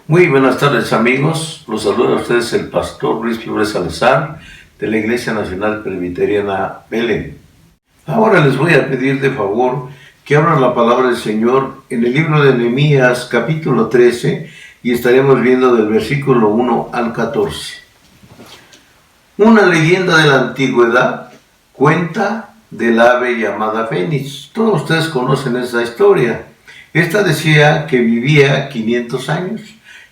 Muy buenas tardes, amigos. Los saluda a ustedes el pastor Luis Flores Salazar de la Iglesia Nacional Presbiteriana Belén. Ahora les voy a pedir de favor que abran la palabra del Señor en el libro de Nehemías capítulo 13 y estaremos viendo del versículo 1 al 14. Una leyenda de la antigüedad cuenta del ave llamada Fénix. Todos ustedes conocen esa historia. Esta decía que vivía 500 años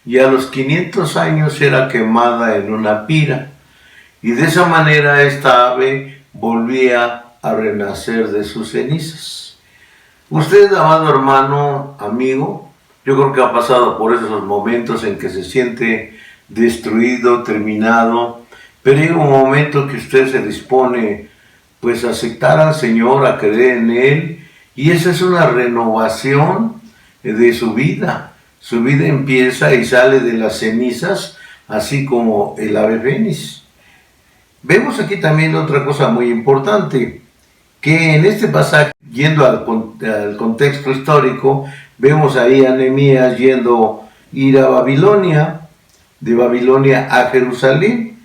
y a los 500 años era quemada en una pira. Y de esa manera esta ave volvía a renacer de sus cenizas. Usted, amado hermano, amigo, yo creo que ha pasado por esos momentos en que se siente destruido, terminado, pero llega un momento que usted se dispone pues a aceptar al Señor, a creer en Él, y esa es una renovación de su vida. Su vida empieza y sale de las cenizas, así como el ave fénix. Vemos aquí también otra cosa muy importante, que en este pasaje, yendo al contexto histórico, vemos ahí a Nehemías ir a Babilonia, de Babilonia a Jerusalén,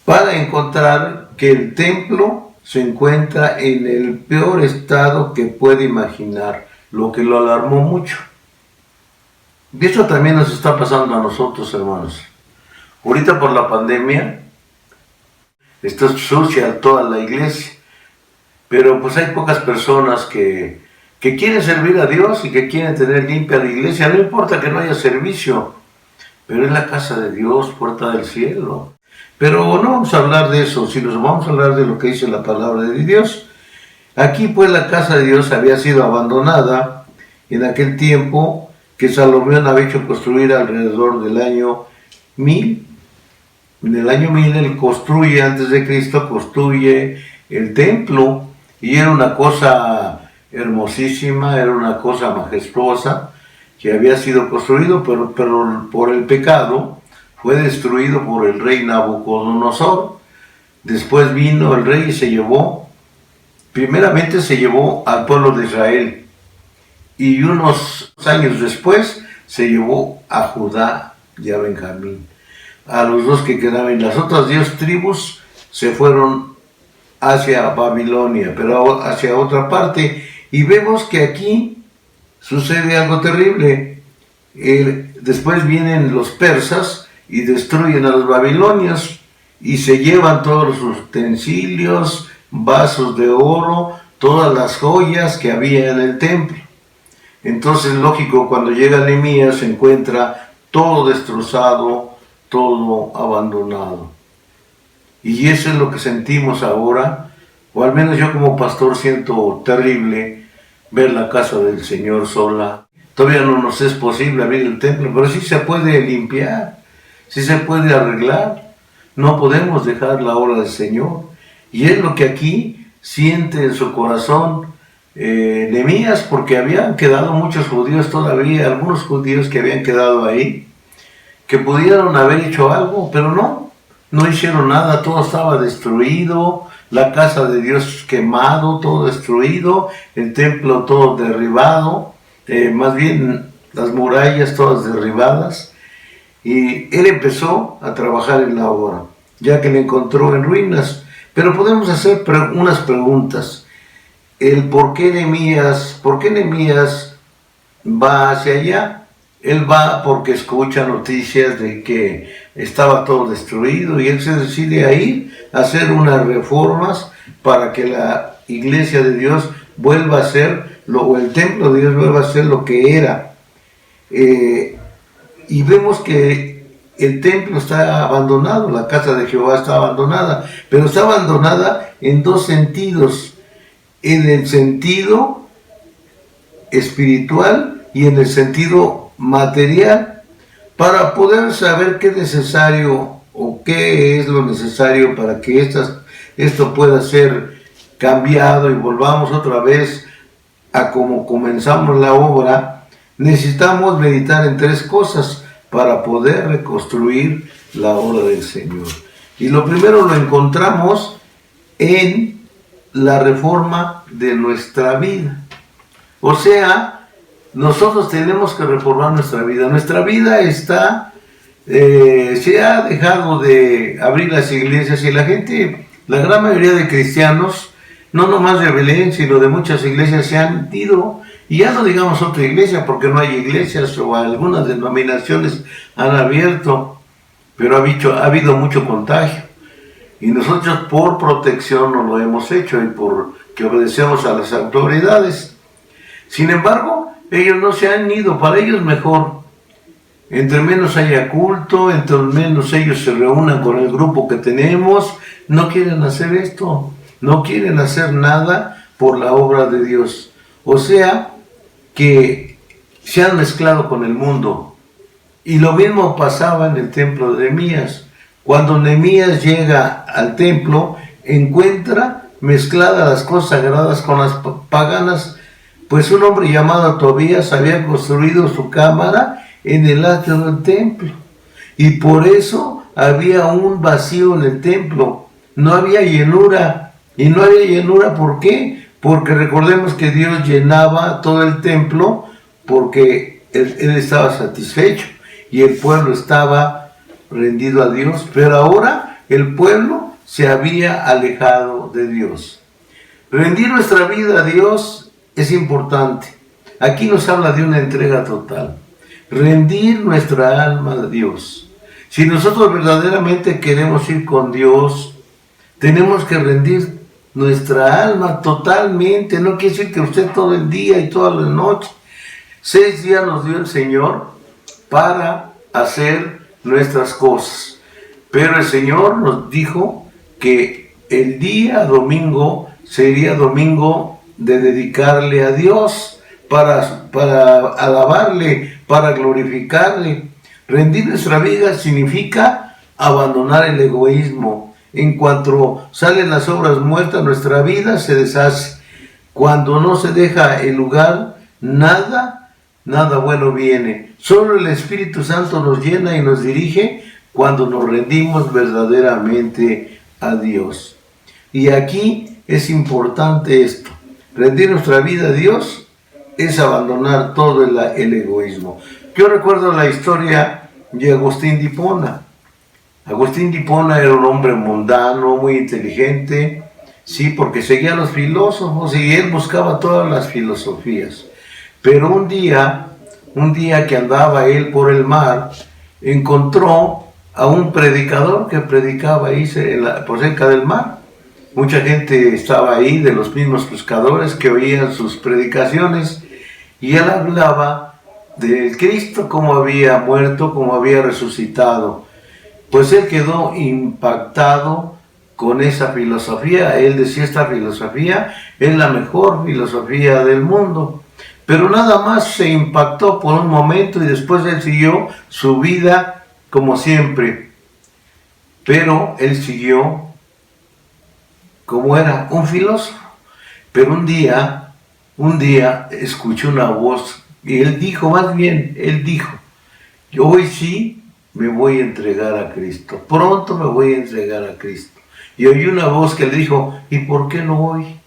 para encontrar que el templo se encuentra en el peor estado que puede imaginar, lo que lo alarmó mucho. Y esto también nos está pasando a nosotros, hermanos. Ahorita por la pandemia está sucia toda la iglesia, pero pues hay pocas personas que quieren servir a Dios y que quieren tener limpia la iglesia. No importa que no haya servicio, pero es la casa de Dios, puerta del cielo. Pero no vamos a hablar de eso, sino vamos a hablar de lo que dice la palabra de Dios. Aquí pues la casa de Dios había sido abandonada en aquel tiempo que Salomón había hecho construir alrededor del año 1000. En el año 1000 él construye, antes de Cristo, construye el templo, y era una cosa hermosísima, era una cosa majestuosa, que había sido construido, pero por el pecado fue destruido por el rey Nabucodonosor. Después vino el rey y primeramente se llevó al pueblo de Israel, y unos años después se llevó a Judá y a Benjamín, a los dos que quedaban. Las otras 10 tribus se fueron hacia Babilonia, pero hacia otra parte, y vemos que aquí sucede algo terrible. Después vienen los persas y destruyen a los babilonios y se llevan todos los utensilios, vasos de oro, todas las joyas que había en el templo. Entonces, lógico, cuando llega Nehemías se encuentra todo destrozado, todo abandonado. Y eso es lo que sentimos ahora, o al menos yo como pastor siento terrible ver la casa del Señor sola. Todavía no nos es posible abrir el templo, pero sí se puede limpiar, sí se puede arreglar. No podemos dejar la obra del Señor. Y es lo que aquí siente en su corazón Nehemías, porque habían quedado muchos judíos todavía, algunos judíos que habían quedado ahí, que pudieron haber hecho algo, pero no hicieron nada. Todo estaba destruido, la casa de Dios quemado, todo destruido, el templo todo derribado, más bien las murallas todas derribadas. Y él empezó a trabajar en la obra, ya que le encontró en ruinas. Pero podemos hacer unas preguntas. ¿Por qué Nehemías va hacia allá? Él va porque escucha noticias de que estaba todo destruido, y él se decide a ir a hacer unas reformas para que la iglesia de Dios vuelva a ser, o el templo de Dios vuelva a ser lo que era. Y vemos que el templo está abandonado, la casa de Jehová está abandonada, pero está abandonada en dos sentidos: en el sentido espiritual y en el sentido material, para poder saber qué es necesario o qué es lo necesario para que esto pueda ser cambiado y volvamos otra vez a como comenzamos la obra. Necesitamos meditar en 3 cosas para poder reconstruir la obra del Señor. Y lo primero lo encontramos en la reforma de nuestra vida. O sea, nosotros tenemos que reformar nuestra vida. Nuestra vida está, se ha dejado de abrir las iglesias y la gente, la gran mayoría de cristianos, no nomás de Belén, sino de muchas iglesias se han ido, y ya no digamos otra iglesia porque no hay iglesias o algunas denominaciones han abierto, pero ha habido mucho contagio. Y nosotros por protección no lo hemos hecho y porque obedecemos a las autoridades. Sin embargo, ellos no se han ido, para ellos mejor. Entre menos haya culto, entre menos ellos se reúnan con el grupo que tenemos, no quieren hacer esto, no quieren hacer nada por la obra de Dios. O sea, que se han mezclado con el mundo. Y lo mismo pasaba en el templo de Nehemías. Cuando Nehemías llega al templo, encuentra mezcladas las cosas sagradas con las paganas, pues un hombre llamado Tobías había construido su cámara en el atrio del templo. Y por eso había un vacío en el templo. No había llenura. Y no había llenura, ¿por qué? Porque recordemos que Dios llenaba todo el templo porque él estaba satisfecho y el pueblo estaba rendido a Dios. Pero ahora el pueblo se había alejado de Dios. Rendir nuestra vida a Dios es importante. Aquí nos habla de una entrega total. Rendir nuestra alma a Dios. Si nosotros verdaderamente queremos ir con Dios, tenemos que rendir nuestra alma totalmente. No quiere decir que usted todo el día y toda la noche. 6 días nos dio el Señor para hacer nuestras cosas. Pero el Señor nos dijo que el día domingo sería domingo de dedicarle a Dios, para alabarle, para glorificarle. Rendir nuestra vida significa abandonar el egoísmo. En cuanto salen las obras muertas, nuestra vida se deshace. Cuando no se deja el lugar, nada bueno viene. Solo el Espíritu Santo nos llena y nos dirige cuando nos rendimos verdaderamente a Dios. Y aquí es importante esto. Rendir nuestra vida a Dios es abandonar todo el egoísmo. Yo recuerdo la historia de Agustín de Hipona. Agustín de Hipona era un hombre mundano, muy inteligente, sí, porque seguía a los filósofos y él buscaba todas las filosofías. Pero un día que andaba él por el mar, encontró a un predicador que predicaba ahí por cerca del mar. Mucha gente estaba ahí, de los mismos pescadores que oían sus predicaciones, y él hablaba de Cristo, cómo había muerto, cómo había resucitado. Pues él quedó impactado con esa filosofía. Él decía, esta filosofía es la mejor filosofía del mundo. Pero nada más se impactó por un momento y después él siguió su vida como siempre. Pero él siguió como era un filósofo. Pero un día escuchó una voz y él dijo, yo hoy sí me voy a entregar a Cristo, pronto me voy a entregar a Cristo. Y oí una voz que le dijo, ¿y por qué no hoy?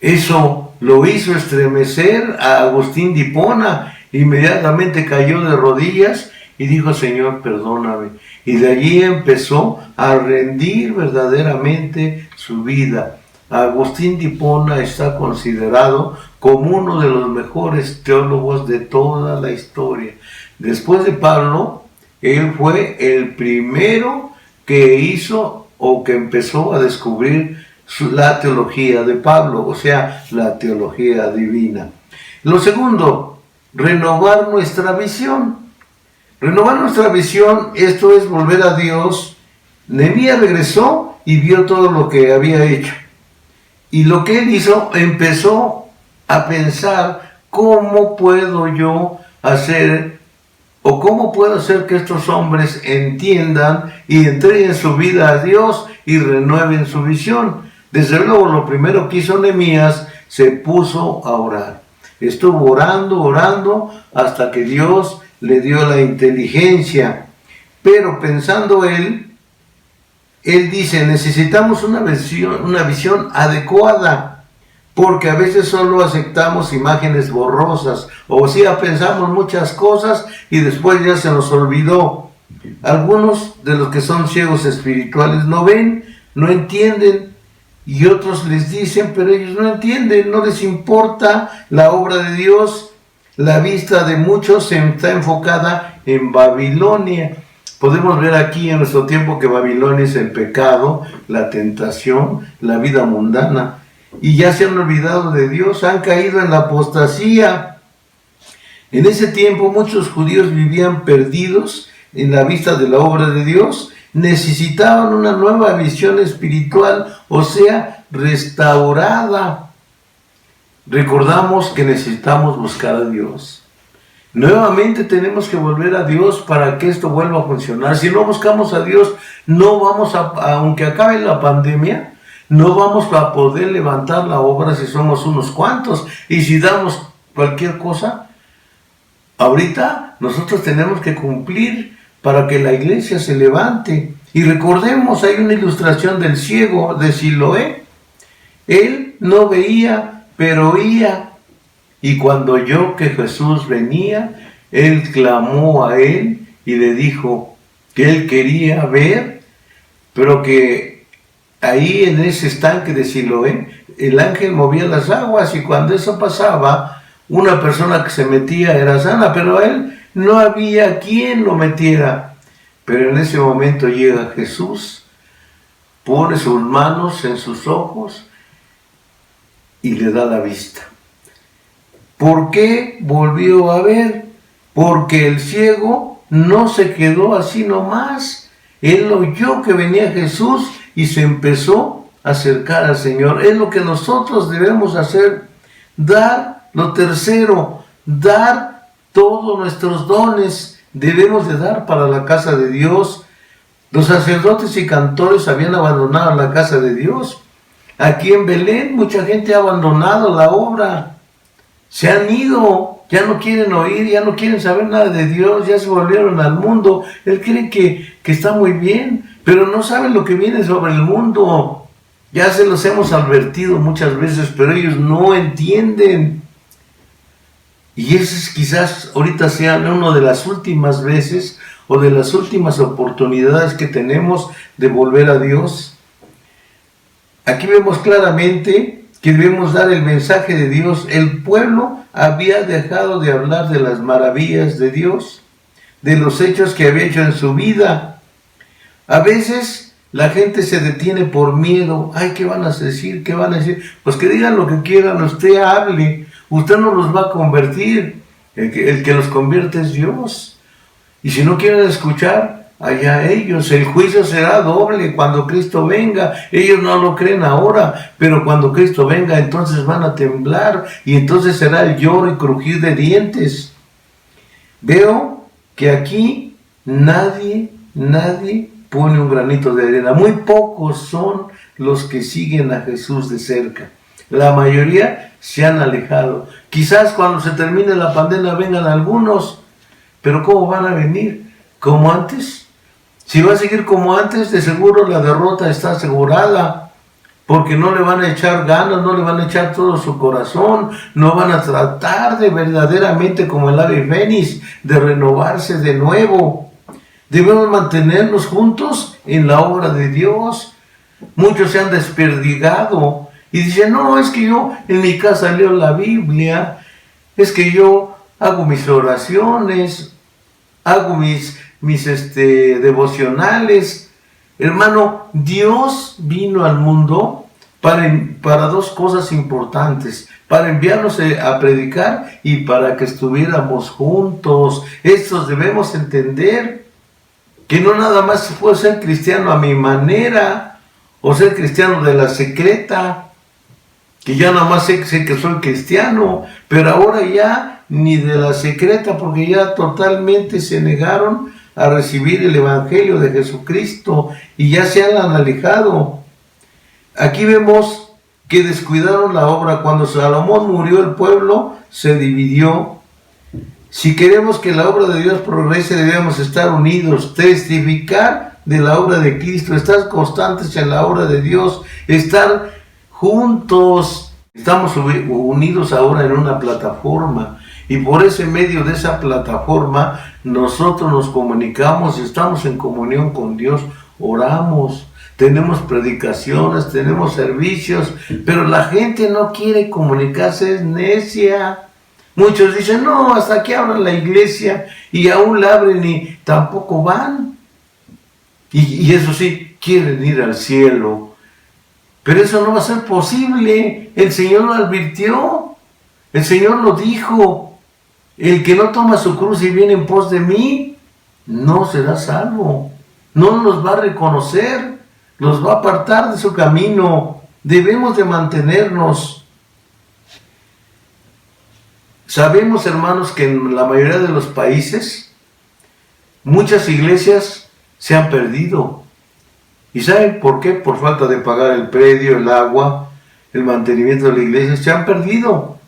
Eso lo hizo estremecer a Agustín de Hipona. Inmediatamente cayó de rodillas y dijo, Señor, perdóname. Y de allí empezó a rendir verdaderamente su vida. Agustín de Hipona está considerado como uno de los mejores teólogos de toda la historia. Después de Pablo, él fue el primero que hizo o que empezó a descubrir la teología de Pablo, o sea, la teología divina. Lo segundo, renovar nuestra visión. Renovar nuestra visión, esto es volver a Dios. Nehemías regresó y vio todo lo que había hecho. Y lo que él hizo, empezó a pensar, ¿cómo puedo yo hacer o cómo puedo hacer que estos hombres entiendan y entreguen su vida a Dios y renueven su visión? Desde luego, lo primero que hizo Nehemías, se puso a orar. Estuvo orando, hasta que Dios le dio la inteligencia. Pero pensando él dice, necesitamos una visión adecuada. porque a veces solo aceptamos imágenes borrosas, o sea, pensamos muchas cosas y después ya se nos olvidó. Algunos de los que son ciegos espirituales no ven, no entienden, y otros les dicen, pero ellos no entienden, no les importa la obra de Dios. La vista de muchos está enfocada en Babilonia. Podemos ver aquí en nuestro tiempo que Babilonia es el pecado, la tentación, la vida mundana. Y ya se han olvidado de Dios, han caído en la apostasía. En ese tiempo muchos judíos vivían perdidos en la vista de la obra de Dios. Necesitaban una nueva visión espiritual, o sea, restaurada. Recordamos que necesitamos buscar a Dios. Nuevamente tenemos que volver a Dios para que esto vuelva a funcionar. Si no buscamos a Dios, no vamos aunque acabe la pandemia, no vamos a poder levantar la obra si somos unos cuantos. Y si damos cualquier cosa, ahorita nosotros tenemos que cumplir para que la iglesia se levante. Y recordemos, hay una ilustración del ciego de Siloé. Él no veía, pero oía. Y cuando oyó que Jesús venía, él clamó a él y le dijo que él quería ver, pero que ahí en ese estanque de Siloé, el ángel movía las aguas y cuando eso pasaba, una persona que se metía era sana, pero a él no había quien lo metiera. Pero en ese momento llega Jesús, pone sus manos en sus ojos y le da la vista. ¿Por qué volvió a ver? Porque el ciego no se quedó así nomás. Él oyó que venía Jesús y se empezó a acercar al Señor. Es lo que nosotros debemos hacer. Dar lo tercero, dar todos nuestros dones. Debemos de dar para la casa de Dios. Los sacerdotes y cantores habían abandonado la casa de Dios. Aquí en Belén mucha gente ha abandonado la obra. Se han ido, ya no quieren oír, ya no quieren saber nada de Dios, ya se volvieron al mundo. Él cree que está muy bien, pero no saben lo que viene sobre el mundo. Ya se los hemos advertido muchas veces, pero ellos no entienden. Y esa quizás ahorita sea una de las últimas veces o de las últimas oportunidades que tenemos de volver a Dios. Aquí vemos claramente que debemos dar el mensaje de Dios. El pueblo había dejado de hablar de las maravillas de Dios, de los hechos que había hecho en su vida. A veces la gente se detiene por miedo. Ay, ¿qué van a decir? ¿Qué van a decir? Pues que digan lo que quieran, usted hable. Usted no los va a convertir. El que los convierte es Dios. Y si no quieren escuchar, allá ellos. El juicio será doble cuando Cristo venga. Ellos no lo creen ahora, pero cuando Cristo venga, entonces van a temblar y entonces será el lloro y crujir de dientes. Veo que aquí nadie pone un granito de arena. Muy pocos son los que siguen a Jesús de cerca. La mayoría se han alejado. Quizás cuando se termine la pandemia vengan algunos, pero ¿cómo van a venir? ¿Como antes? Si va a seguir como antes, de seguro la derrota está asegurada, porque no le van a echar ganas, no le van a echar todo su corazón, no van a tratar de verdaderamente como el ave fénix, de renovarse de nuevo. Debemos mantenernos juntos en la obra de Dios. Muchos se han desperdigado y dicen, no, es que yo en mi casa leo la Biblia, es que yo hago mis oraciones, hago mis devocionales. Hermano, Dios vino al mundo para dos cosas importantes: para enviarnos a predicar y para que estuviéramos juntos. Estos debemos entender que no nada más puedo ser cristiano a mi manera o ser cristiano de la secreta, que ya nada más sé que soy cristiano, pero ahora ya ni de la secreta, porque ya totalmente se negaron a recibir el evangelio de Jesucristo y ya se han alejado. Aquí vemos que descuidaron la obra. Cuando Salomón murió, el pueblo se dividió. Si queremos que la obra de Dios progrese, debemos estar unidos, testificar de la obra de Cristo, estar constantes en la obra de Dios, estar juntos. Estamos unidos ahora en una plataforma y por ese medio de esa plataforma nosotros nos comunicamos y estamos en comunión con Dios, oramos, tenemos predicaciones, tenemos servicios, pero la gente no quiere comunicarse, es necia. Muchos dicen, no, hasta que abran la iglesia y aún la abren y tampoco van. Y eso sí, quieren ir al cielo. Pero eso no va a ser posible. El Señor lo advirtió. El Señor lo dijo. El que no toma su cruz y viene en pos de mí, no será salvo. No los va a reconocer. Los va a apartar de su camino. Debemos de mantenernos. Sabemos, hermanos, que en la mayoría de los países, muchas iglesias se han perdido. ¿Y saben por qué? Por falta de pagar el predio, el agua, el mantenimiento de la iglesia. Se han perdido.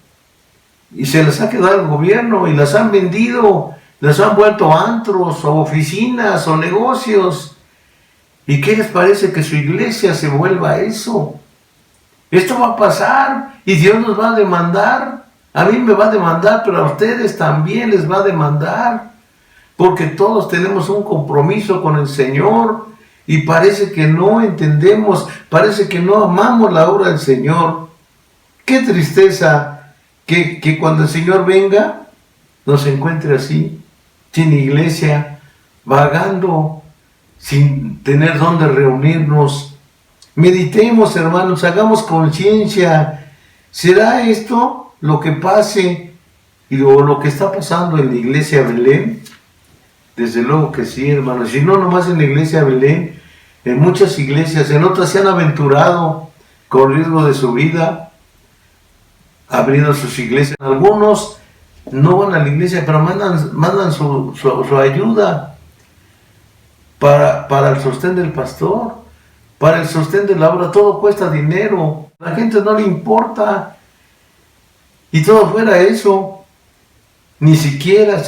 Y se les ha quedado el gobierno y las han vendido. Las han vuelto antros o oficinas o negocios. ¿Y qué les parece que su iglesia se vuelva a eso? Esto va a pasar y Dios nos va a demandar. A mí me va a demandar, pero a ustedes también les va a demandar. Porque todos tenemos un compromiso con el Señor. Y parece que no entendemos, parece que no amamos la obra del Señor. Qué tristeza que cuando el Señor venga, nos encuentre así, sin iglesia, vagando, sin tener dónde reunirnos. Meditemos, hermanos, hagamos conciencia. ¿Será esto lo que pase y lo que está pasando en la iglesia Belén? Desde luego que sí, hermanos. Si no, nomás en la iglesia Belén, en muchas iglesias, en otras se han aventurado con riesgo de su vida, abriendo sus iglesias. Algunos no van a la iglesia, pero mandan su ayuda para el sostén del pastor, para el sostén de la obra. Todo cuesta dinero. A la gente no le importa. Y todo fuera eso. Ni siquiera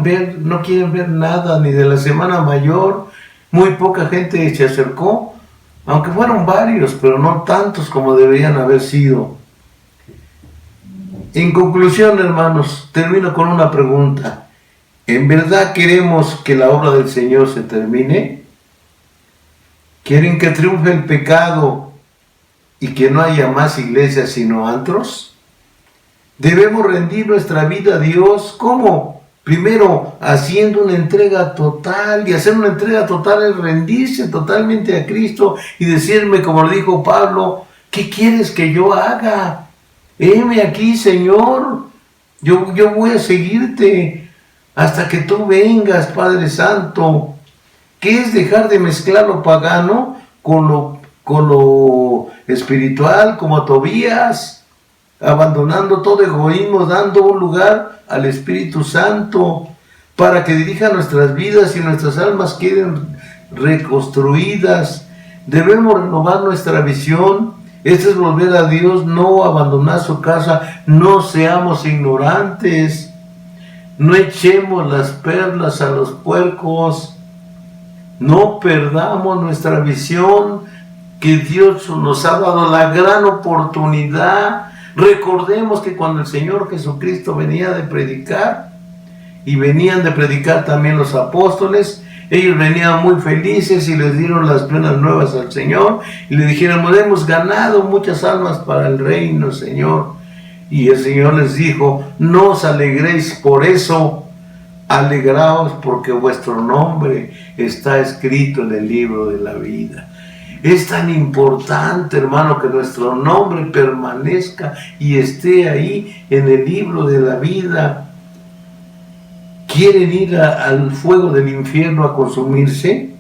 ver, no quieren ver nada, ni de la Semana Mayor. Muy poca gente se acercó, aunque fueron varios, pero no tantos como deberían haber sido. En conclusión, hermanos, termino con una pregunta. ¿En verdad queremos que la obra del Señor se termine? ¿Quieren que triunfe el pecado y que no haya más iglesias sino antros? Debemos rendir nuestra vida a Dios. ¿Cómo? Primero, haciendo una entrega total. Y hacer una entrega total es rendirse totalmente a Cristo y decirme, como le dijo Pablo, ¿qué quieres que yo haga? Heme aquí, Señor. Yo voy a seguirte hasta que tú vengas, Padre Santo. ¿Qué es dejar de mezclar lo pagano con lo espiritual, como a Tobías? Abandonando todo egoísmo, dando un lugar al Espíritu Santo para que dirija nuestras vidas y nuestras almas queden reconstruidas. Debemos renovar nuestra visión. Esto es volver a Dios, no abandonar su casa. No seamos ignorantes. No echemos las perlas a los puercos. No perdamos nuestra visión, que Dios nos ha dado la gran oportunidad. Recordemos que cuando el Señor Jesucristo venía de predicar, y venían de predicar también los apóstoles, ellos venían muy felices y les dieron las buenas nuevas al Señor, y le dijeron, hemos ganado muchas almas para el reino, Señor. Y el Señor les dijo, no os alegréis por eso, alegraos porque vuestro nombre está escrito en el libro de la vida. Es tan importante, hermano, que nuestro nombre permanezca y esté ahí en el libro de la vida. ¿Quieren ir al fuego del infierno a consumirse?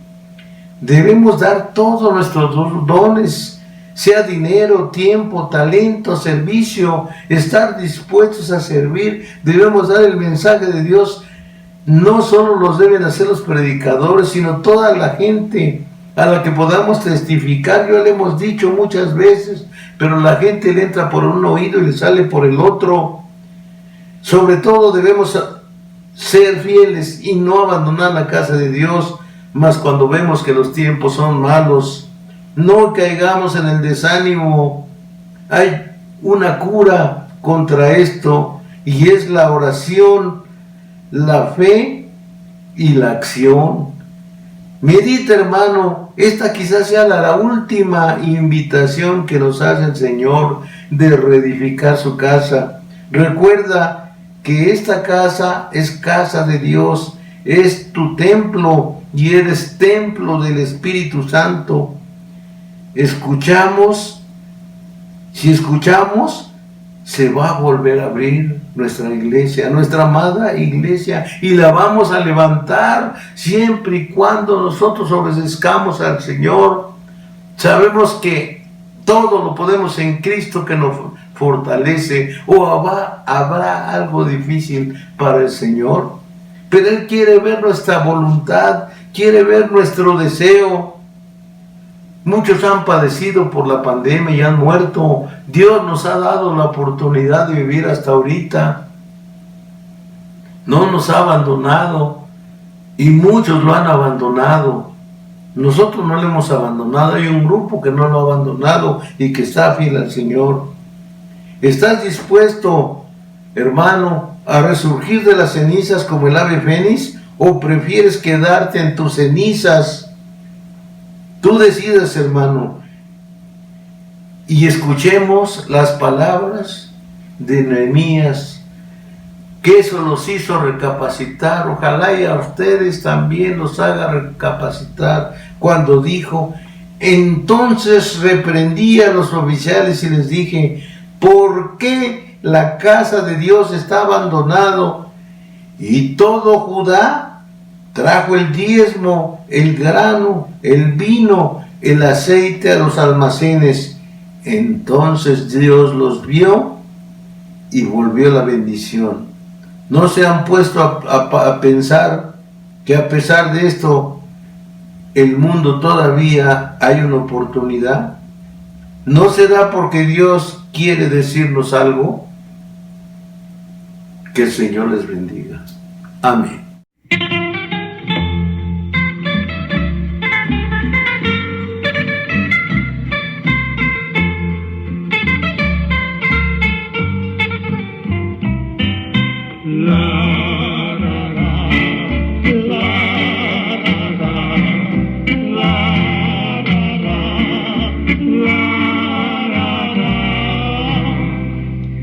Debemos dar todos nuestros dones, sea dinero, tiempo, talento, servicio, estar dispuestos a servir. Debemos dar el mensaje de Dios. No solo los deben hacer los predicadores, sino toda la gente a la que podamos testificar. Ya le hemos dicho muchas veces, pero la gente le entra por un oído y le sale por el otro. Sobre todo debemos ser fieles y no abandonar la casa de Dios, mas cuando vemos que los tiempos son malos, no caigamos en el desánimo. Hay una cura contra esto, y es la oración, la fe y la acción. Medita, hermano, esta quizás sea la última invitación que nos hace el Señor de reedificar su casa. Recuerda que esta casa es casa de Dios, es tu templo y eres templo del Espíritu Santo. Si escuchamos, se va a volver a abrir nuestra iglesia, nuestra amada iglesia, y la vamos a levantar siempre y cuando nosotros obedezcamos al Señor. Sabemos que todo lo podemos en Cristo que nos fortalece. O habrá algo difícil para el Señor, pero Él quiere ver nuestra voluntad, quiere ver nuestro deseo. Muchos han padecido por la pandemia y han muerto. Dios nos ha dado la oportunidad de vivir hasta ahorita. No nos ha abandonado, y muchos lo han abandonado. Nosotros no lo hemos abandonado. Hay un grupo que no lo ha abandonado y que está fiel al Señor. ¿Estás dispuesto, hermano, a resurgir de las cenizas como el ave fénix, o prefieres quedarte en tus cenizas? Tú decides, hermano. Y escuchemos las palabras de Nehemías, que eso los hizo recapacitar. Ojalá y a ustedes también los haga recapacitar, cuando dijo: entonces reprendí a los oficiales y les dije: ¿por qué la casa de Dios está abandonado? Y todo Judá trajo el diezmo, el grano, el vino, el aceite a los almacenes. Entonces Dios los vio y volvió la bendición. ¿No se han puesto a pensar que a pesar de esto, el mundo todavía hay una oportunidad? ¿No será porque Dios quiere decirnos algo? Que el Señor les bendiga. Amén.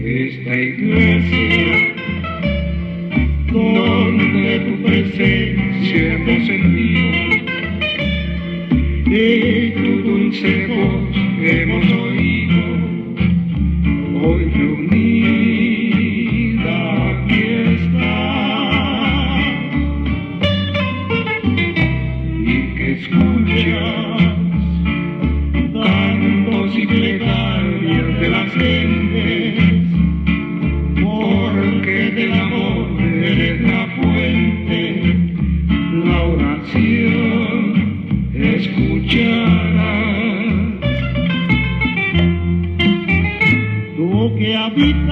Esta iglesia donde tu presencia hemos sentido y tu dulce voz hemos oído, hoy reunida aquí está, y que escuchas cantos y plegarias de las gentes, porque del amor eres la fuente, la oración escucharás. Tú que habitas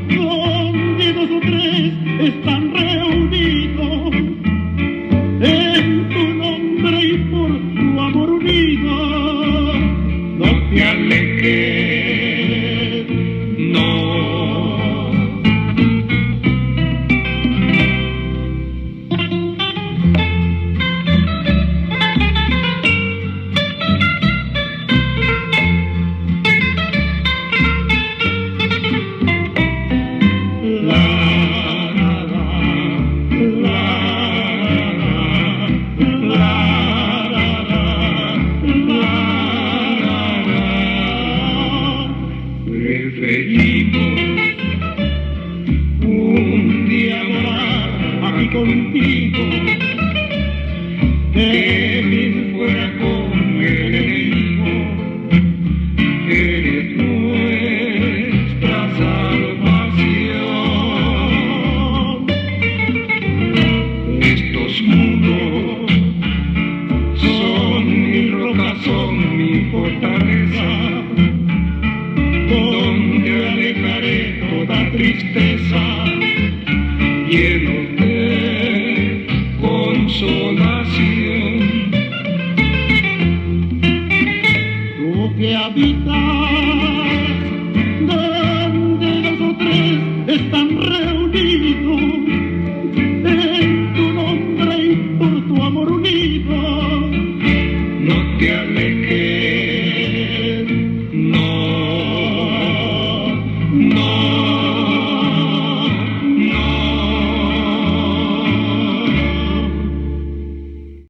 donde dos o tres están reunidos, en tu nombre y por tu amor unido, no te alejes, no. Preferimos un día morar aquí contigo, que bien fuera con el enemigo. Eres nuestra salvación. Estos muros son mi roca, son mi fortaleza, donde alejaré toda tristeza.